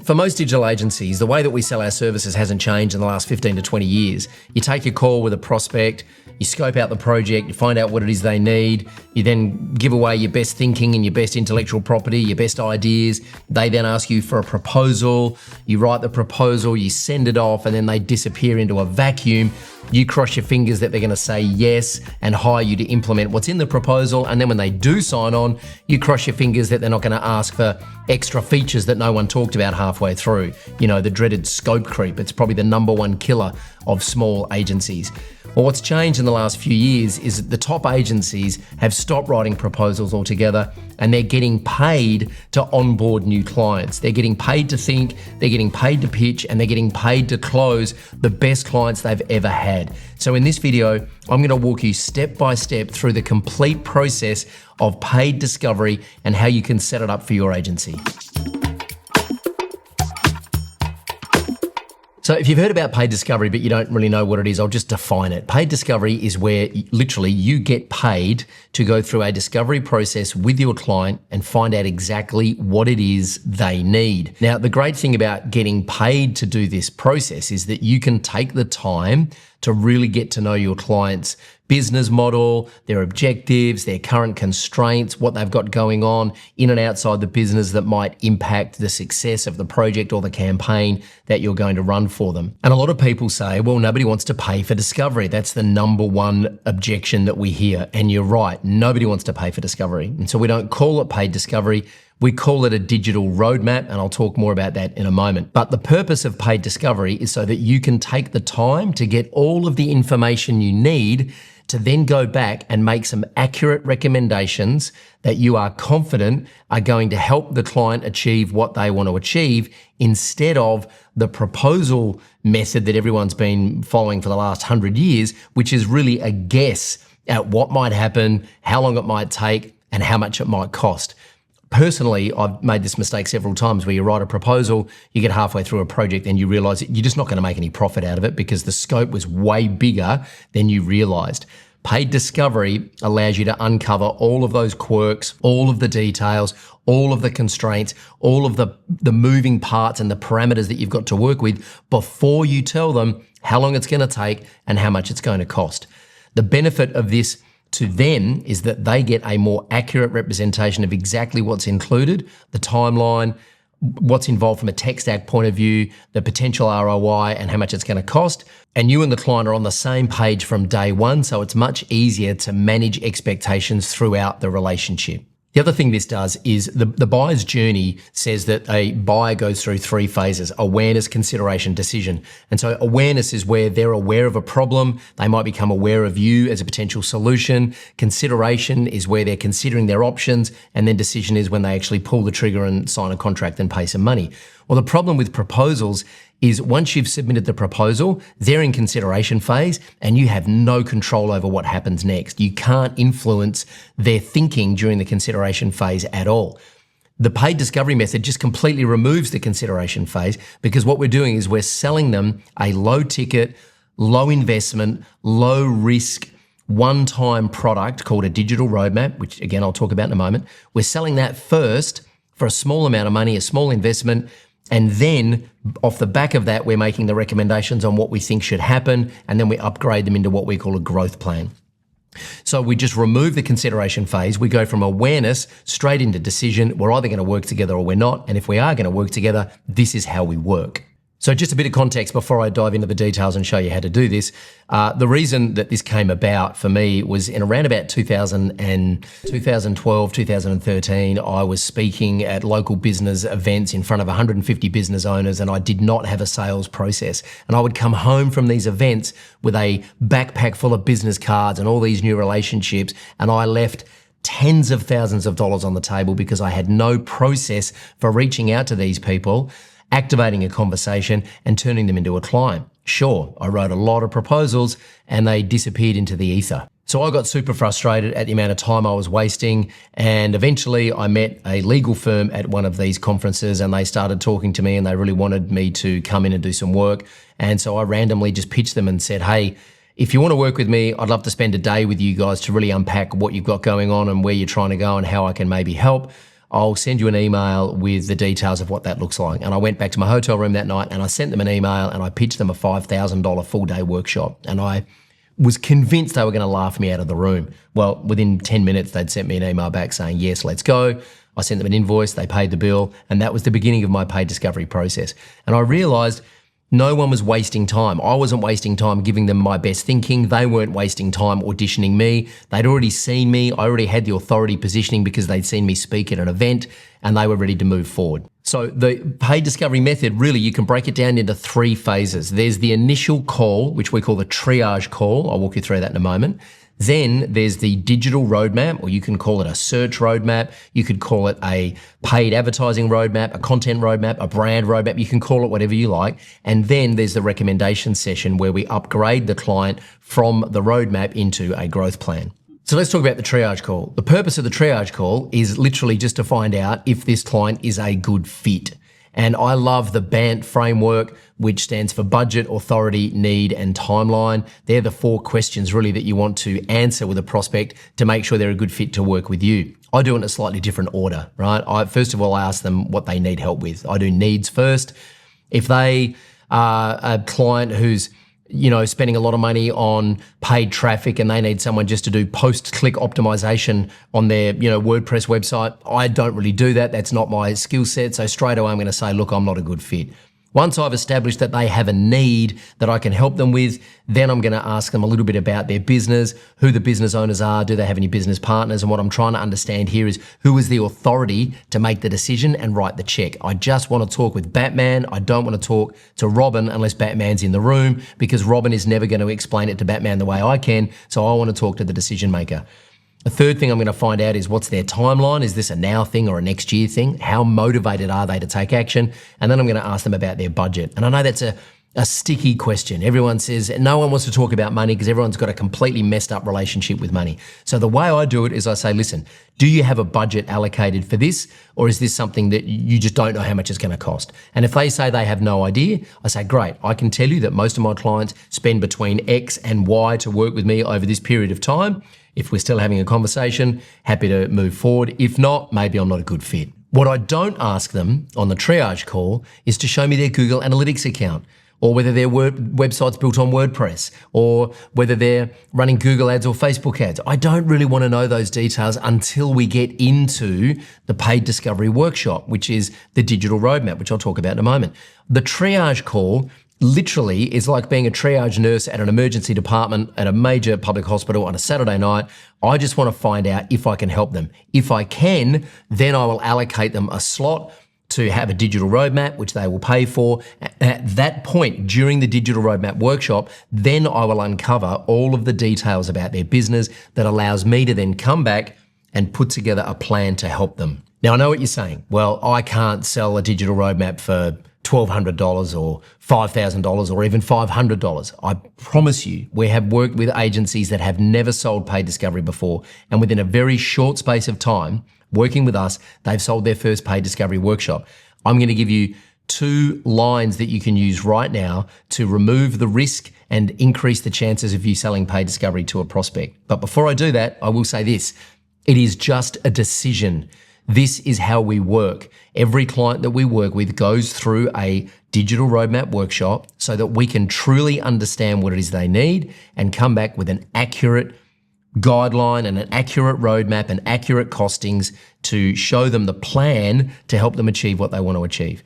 For most digital agencies, the way that we sell our services hasn't changed in the last 15 to 20 years. You take a call with a prospect, you scope out the project, you find out what it is they need, you then give away your best thinking and your best intellectual property, your best ideas. They then ask you for a proposal, you write the proposal, you send it off, and then they disappear into a vacuum. You cross your fingers that they're going to say yes and hire you to implement what's in the proposal. And then when they do sign on, you cross your fingers that they're not going to ask for extra features that no one talked about halfway through. You know, the dreaded scope creep. It's probably the number one killer of small agencies. Well, what's changed in the last few years is that the top agencies have stopped writing proposals altogether, and they're getting paid to onboard new clients. They're getting paid to think, they're getting paid to pitch, and they're getting paid to close the best clients they've ever had. So in this video, I'm going to walk you step by step through the complete process of paid discovery and how you can set it up for your agency. So if you've heard about paid discovery, but you don't really know what it is, I'll just define it. Paid discovery is where literally you get paid to go through a discovery process with your client and find out exactly what it is they need. Now, the great thing about getting paid to do this process is that you can take the time to really get to know your client's business model, their objectives, their current constraints, what they've got going on in and outside the business that might impact the success of the project or the campaign that you're going to run for them. And a lot of people say, well, nobody wants to pay for discovery. That's the number one objection that we hear. And you're right, nobody wants to pay for discovery. And so we don't call it paid discovery. We call it a digital roadmap, and I'll talk more about that in a moment. But the purpose of paid discovery is so that you can take the time to get all of the information you need to then go back and make some accurate recommendations that you are confident are going to help the client achieve what they want to achieve, instead of the proposal method that everyone's been following for the last 100 years, which is really a guess at what might happen, how long it might take, and how much it might cost. Personally, I've made this mistake several times where you write a proposal, you get halfway through a project and you realize that you're just not going to make any profit out of it because the scope was way bigger than you realized. Paid discovery allows you to uncover all of those quirks, all of the details, all of the constraints, all of the moving parts and the parameters that you've got to work with before you tell them how long it's going to take and how much it's going to cost. The benefit of this to them is that they get a more accurate representation of exactly what's included, the timeline, what's involved from a tech stack point of view, the potential ROI, and how much it's going to cost. And you and the client are on the same page from day one, so it's much easier to manage expectations throughout the relationship. The other thing this does is the buyer's journey says that a buyer goes through three phases: awareness, consideration, decision. And so awareness is where they're aware of a problem. They might become aware of you as a potential solution. Consideration is where they're considering their options. And then decision is when they actually pull the trigger and sign a contract and pay some money. Well, the problem with proposals is once you've submitted the proposal, they're in consideration phase and you have no control over what happens next. You can't influence their thinking during the consideration phase at all. The paid discovery method just completely removes the consideration phase, because what we're doing is we're selling them a low ticket, low investment, low risk, one-time product called a digital roadmap, which again, I'll talk about in a moment. We're selling that first for a small amount of money, a small investment. And then off the back of that, we're making the recommendations on what we think should happen. And then we upgrade them into what we call a growth plan. So we just remove the consideration phase. We go from awareness straight into decision. We're either going to work together or we're not. And if we are going to work together, this is how we work. So just a bit of context before I dive into the details and show you how to do this. The reason that this came about for me was in around about 2012, 2013, I was speaking at local business events in front of 150 business owners, and I did not have a sales process. And I would come home from these events with a backpack full of business cards and all these new relationships, and I left tens of thousands of dollars on the table because I had no process for reaching out to these people, activating a conversation and turning them into a client. Sure, I wrote a lot of proposals and they disappeared into the ether. So I got super frustrated at the amount of time I was wasting, and eventually I met a legal firm at one of these conferences and they started talking to me and they really wanted me to come in and do some work. And so I randomly just pitched them and said, hey, if you want to work with me, I'd love to spend a day with you guys to really unpack what you've got going on and where you're trying to go and how I can maybe help. I'll send you an email with the details of what that looks like. And I went back to my hotel room that night and I sent them an email and I pitched them a $5,000 full day workshop. And I was convinced they were going to laugh me out of the room. Well, within 10 minutes, they'd sent me an email back saying, yes, let's go. I sent them an invoice, they paid the bill, and that was the beginning of my paid discovery process. And I realized no one was wasting time. I wasn't wasting time giving them my best thinking. They weren't wasting time auditioning me. They'd already seen me. I already had the authority positioning because they'd seen me speak at an event and they were ready to move forward. So the paid discovery method, really, you can break it down into 3 phases. There's the initial call, which we call the triage call. I'll walk you through that in a moment. Then there's the digital roadmap, or you can call it a search roadmap. You could call it a paid advertising roadmap, a content roadmap, a brand roadmap. You can call it whatever you like. And then there's the recommendation session where we upgrade the client from the roadmap into a growth plan. So let's talk about the triage call. The purpose of the triage call is literally just to find out if this client is a good fit. And I love the BANT framework, which stands for budget, authority, need, and timeline. They're the 4 questions really that you want to answer with a prospect to make sure they're a good fit to work with you. I do it in a slightly different order, right? First of all, I ask them what they need help with. I do needs first. If they are a client who's spending a lot of money on paid traffic and they need someone just to do post-click optimization on their, WordPress website, I don't really do that. That's not my skill set. So straight away, I'm going to say, look, I'm not a good fit. Once I've established that they have a need that I can help them with, then I'm going to ask them a little bit about their business, who the business owners are, do they have any business partners? And what I'm trying to understand here is who is the authority to make the decision and write the check. I just want to talk with Batman. I don't want to talk to Robin unless Batman's in the room, because Robin is never going to explain it to Batman the way I can. So I want to talk to the decision maker. The third thing I'm going to find out is what's their timeline. Is this a now thing or a next year thing? How motivated are they to take action? And then I'm going to ask them about their budget. And I know that's a sticky question. Everyone says no one wants to talk about money because everyone's got a completely messed up relationship with money. So the way I do it is I say, listen, do you have a budget allocated for this? Or is this something that you just don't know how much it's going to cost? And if they say they have no idea, I say, great, I can tell you that most of my clients spend between X and Y to work with me over this period of time. If we're still having a conversation, happy to move forward. If not, maybe I'm not a good fit. What I don't ask them on the triage call is to show me their Google Analytics account, or whether their website's built on WordPress, or whether they're running Google ads or Facebook ads. I don't really want to know those details until we get into the paid discovery workshop, which is the digital roadmap, which I'll talk about in a moment. The triage call literally is like being a triage nurse at an emergency department at a major public hospital on a Saturday night. I just want to find out if I can help them. If I can, then I will allocate them a slot to have a digital roadmap, which they will pay for. At that point, during the digital roadmap workshop, then I will uncover all of the details about their business that allows me to then come back and put together a plan to help them. Now, I know what you're saying. Well, I can't sell a digital roadmap for $1,200 or $5,000 or even $500. I promise you, we have worked with agencies that have never sold paid discovery before, and within a very short space of time, working with us, they've sold their first paid discovery workshop. I'm going to give you 2 lines that you can use right now to remove the risk and increase the chances of you selling paid discovery to a prospect. But before I do that, I will say this. It is just a decision. This is how we work. Every client that we work with goes through a digital roadmap workshop so that we can truly understand what it is they need and come back with an accurate guideline and an accurate roadmap and accurate costings to show them the plan to help them achieve what they want to achieve.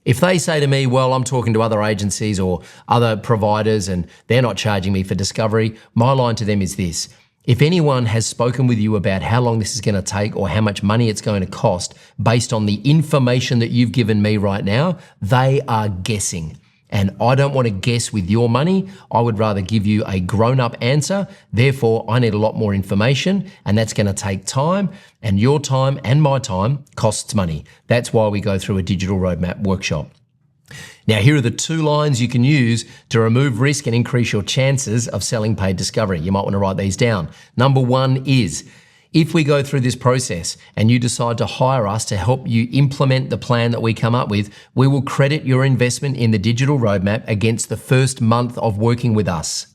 If they say to me, well, I'm talking to other agencies or other providers and they're not charging me for discovery, my line to them is this. If anyone has spoken with you about how long this is going to take or how much money it's going to cost based on the information that you've given me right now, they are guessing. And I don't want to guess with your money. I would rather give you a grown-up answer. Therefore, I need a lot more information, and that's going to take time, and your time and my time costs money. That's why we go through a digital roadmap workshop. Now, here are the 2 lines you can use to remove risk and increase your chances of selling paid discovery. You might want to write these down. Number 1 is, if we go through this process and you decide to hire us to help you implement the plan that we come up with, we will credit your investment in the digital roadmap against the first month of working with us.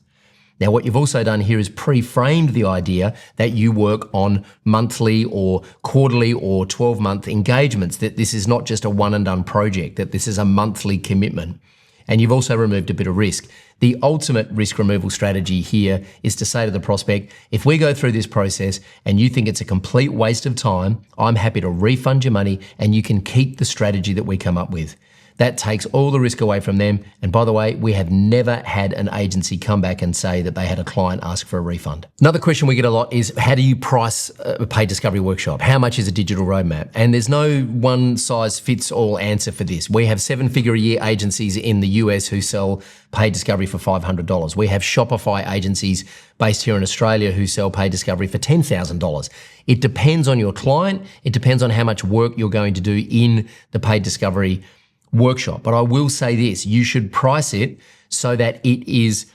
Now, what you've also done here is pre-framed the idea that you work on monthly or quarterly or 12-month engagements, that this is not just a one and done project, that this is a monthly commitment. And you've also removed a bit of risk. The ultimate risk removal strategy here is to say to the prospect, if we go through this process and you think it's a complete waste of time, I'm happy to refund your money and you can keep the strategy that we come up with. That takes all the risk away from them. And by the way, we have never had an agency come back and say that they had a client ask for a refund. Another question we get a lot is, how do you price a paid discovery workshop? How much is a digital roadmap? And there's no one size fits all answer for this. We have 7-figure-a-year agencies in the US who sell paid discovery for $500. We have Shopify agencies based here in Australia who sell paid discovery for $10,000. It depends on your client. It depends on how much work you're going to do in the paid discovery workshop. But I will say this, you should price it so that it is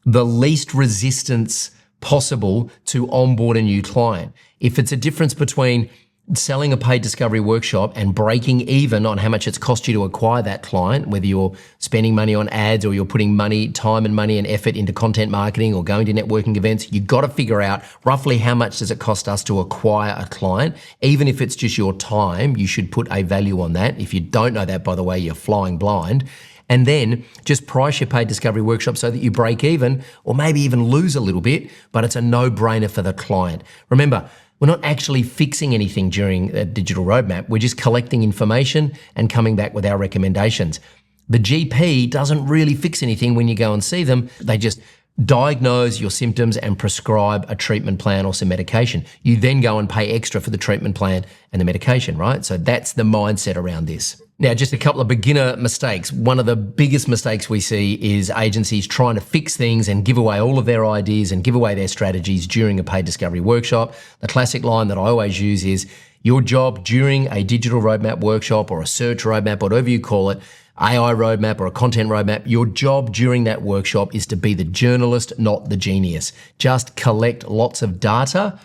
the least resistance possible to onboard a new client. If it's a difference between selling a paid discovery workshop and breaking even on how much it's cost you to acquire that client, whether you're spending money on ads or you're putting time and effort into content marketing or going to networking events, you've got to figure out roughly how much does it cost us to acquire a client. Even if it's just your time, you should put a value on that. If you don't know that, by the way, you're flying blind. And then just price your paid discovery workshop so that you break even or maybe even lose a little bit, but it's a no-brainer for the client. Remember, we're not actually fixing anything during a digital roadmap. We're just collecting information and coming back with our recommendations. The GP doesn't really fix anything when you go and see them. They just diagnose your symptoms and prescribe a treatment plan or some medication. You then go and pay extra for the treatment plan and the medication, right? So that's the mindset around this. Now, just a couple of beginner mistakes. One of the biggest mistakes we see is agencies trying to fix things and give away all of their ideas and give away their strategies during a paid discovery workshop. The classic line that I always use is, your job during a digital roadmap workshop or a search roadmap, whatever you call it, AI roadmap or a content roadmap, your job during that workshop is to be the journalist, not the genius. Just collect lots of data,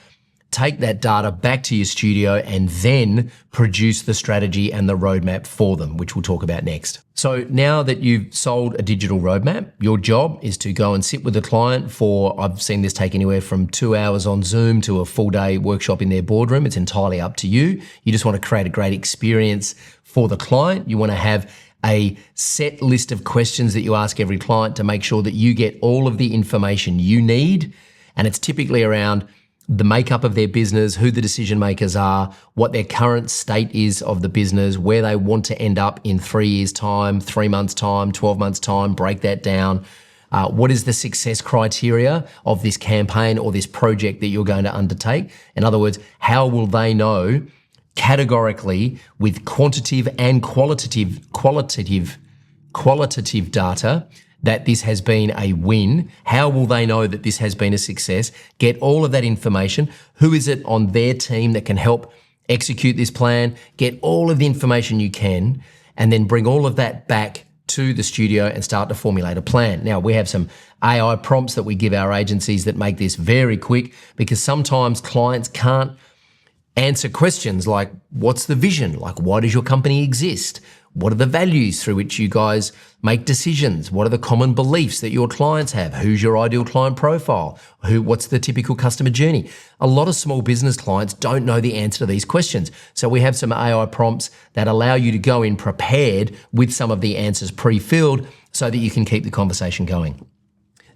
take that data back to your studio, and then produce the strategy and the roadmap for them, which we'll talk about next. So now that you've sold a digital roadmap, your job is to go and sit with the client for, I've seen this take anywhere from 2 hours on Zoom to a full day workshop in their boardroom. It's entirely up to you. You just want to create a great experience for the client. You want to have a set list of questions that you ask every client to make sure that you get all of the information you need. And it's typically around the makeup of their business, who the decision makers are, what their current state is of the business, where they want to end up in 3 years' time, 3 months' time, 12 months' time, break that down. What is the success criteria of this campaign or this project that you're going to undertake? In other words, how will they know categorically with quantitative and qualitative data that this has been a win? How will they know that this has been a success? Get all of that information. Who is it on their team that can help execute this plan? Get all of the information you can, and then bring all of that back to the studio and start to formulate a plan. Now, we have some AI prompts that we give our agencies that make this very quick, because sometimes clients can't answer questions like, what's the vision? Like, why does your company exist? What are the values through which you guys make decisions? What are the common beliefs that your clients have? Who's your ideal client profile? What's the typical customer journey? A lot of small business clients don't know the answer to these questions. So we have some AI prompts that allow you to go in prepared with some of the answers pre-filled so that you can keep the conversation going.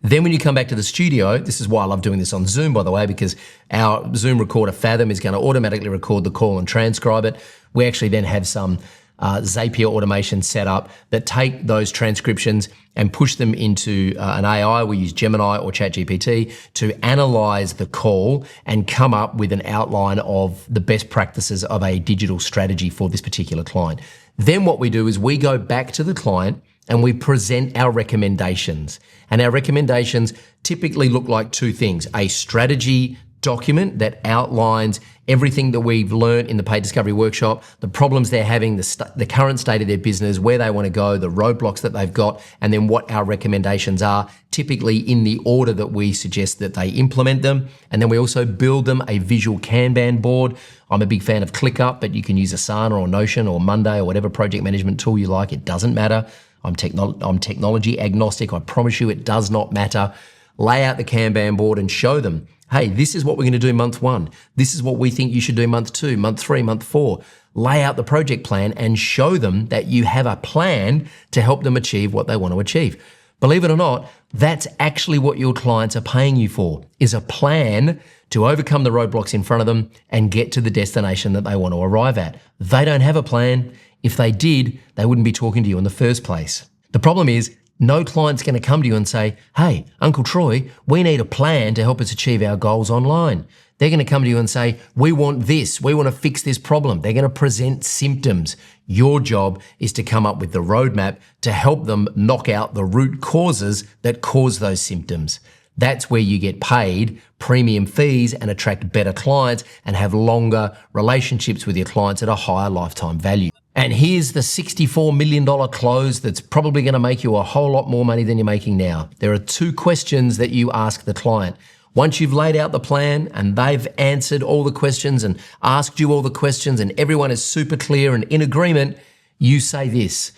Then when you come back to the studio, this is why I love doing this on Zoom, by the way, because our Zoom recorder Fathom is going to automatically record the call and transcribe it. We actually then have some Zapier automation set up that take those transcriptions and push them into an AI. We use Gemini or ChatGPT to analyze the call and come up with an outline of the best practices of a digital strategy for this particular client. Then what we do is we go back to the client and we present our recommendations. And our recommendations typically look like two things: a strategy document that outlines everything that we've learned in the paid discovery workshop, the problems they're having, the current state of their business, where they want to go, the roadblocks that they've got, and then what our recommendations are, typically in the order that we suggest that they implement them. And then we also build them a visual Kanban board. I'm a big fan of ClickUp, but you can use Asana or Notion or Monday or whatever project management tool you like. It doesn't matter. I'm technology agnostic. I promise you it does not matter. lay out the Kanban board and show them, hey, this is what we're going to do month 1. This is what we think you should do month 2, month 3, month 4. Lay out the project plan and show them that you have a plan to help them achieve what they want to achieve. Believe it or not, that's actually what your clients are paying you for, is a plan to overcome the roadblocks in front of them and get to the destination that they want to arrive at. They don't have a plan. If they did, they wouldn't be talking to you in the first place. The problem is, no client's going to come to you and say, hey, Uncle Troy, we need a plan to help us achieve our goals online. They're going to come to you and say, we want this, we want to fix this problem. They're going to present symptoms. Your job is to come up with the roadmap to help them knock out the root causes that cause those symptoms. That's where you get paid premium fees and attract better clients and have longer relationships with your clients at a higher lifetime value. And here's the $64 million close that's probably going to make you a whole lot more money than you're making now. There are 2 questions that you ask the client. Once you've laid out the plan and they've answered all the questions and asked you all the questions and everyone is super clear and in agreement, you say this,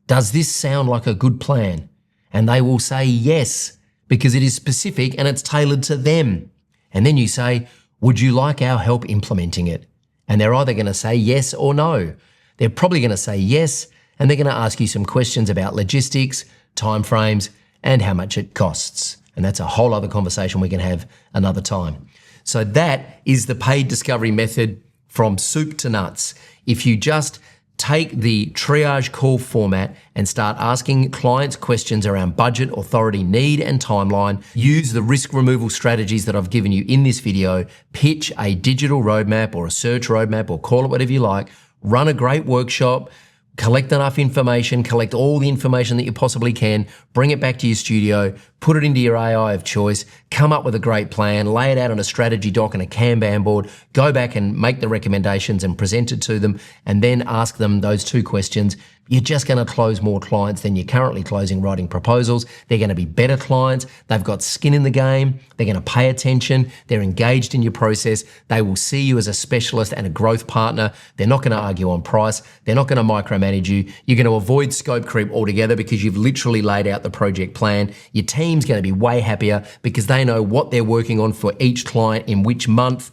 does this sound like a good plan? And they will say yes, because it is specific and it's tailored to them. And then you say, would you like our help implementing it? And they're either going to say yes or no. They're probably going to say yes, and they're going to ask you some questions about logistics, timeframes, and how much it costs. And that's a whole other conversation we can have another time. So that is the paid discovery method from soup to nuts. If you just take the triage call format and start asking clients questions around budget, authority, need, and timeline, use the risk removal strategies that I've given you in this video, pitch a digital roadmap or a search roadmap or call it whatever you like, run a great workshop, collect enough information, collect all the information that you possibly can, bring it back to your studio, put it into your AI of choice, come up with a great plan, lay it out on a strategy doc and a Kanban board, go back and make the recommendations and present it to them, and then ask them those 2 questions. You're just going to close more clients than you're currently closing writing proposals. They're going to be better clients. They've got skin in the game. They're going to pay attention. They're engaged in your process. They will see you as a specialist and a growth partner. They're not going to argue on price. They're not going to micromanage you. You're going to avoid scope creep altogether because you've literally laid out the project plan. Your team's going to be way happier because they know what they're working on for each client in which month.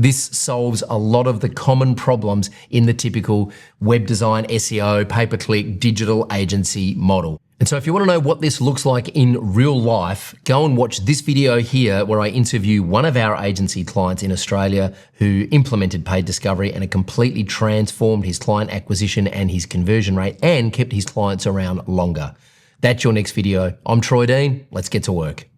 This solves a lot of the common problems in the typical web design, SEO, pay-per-click, digital agency model. And so if you want to know what this looks like in real life, go and watch this video here where I interview one of our agency clients in Australia who implemented paid discovery and it completely transformed his client acquisition and his conversion rate and kept his clients around longer. That's your next video. I'm Troy Dean. Let's get to work.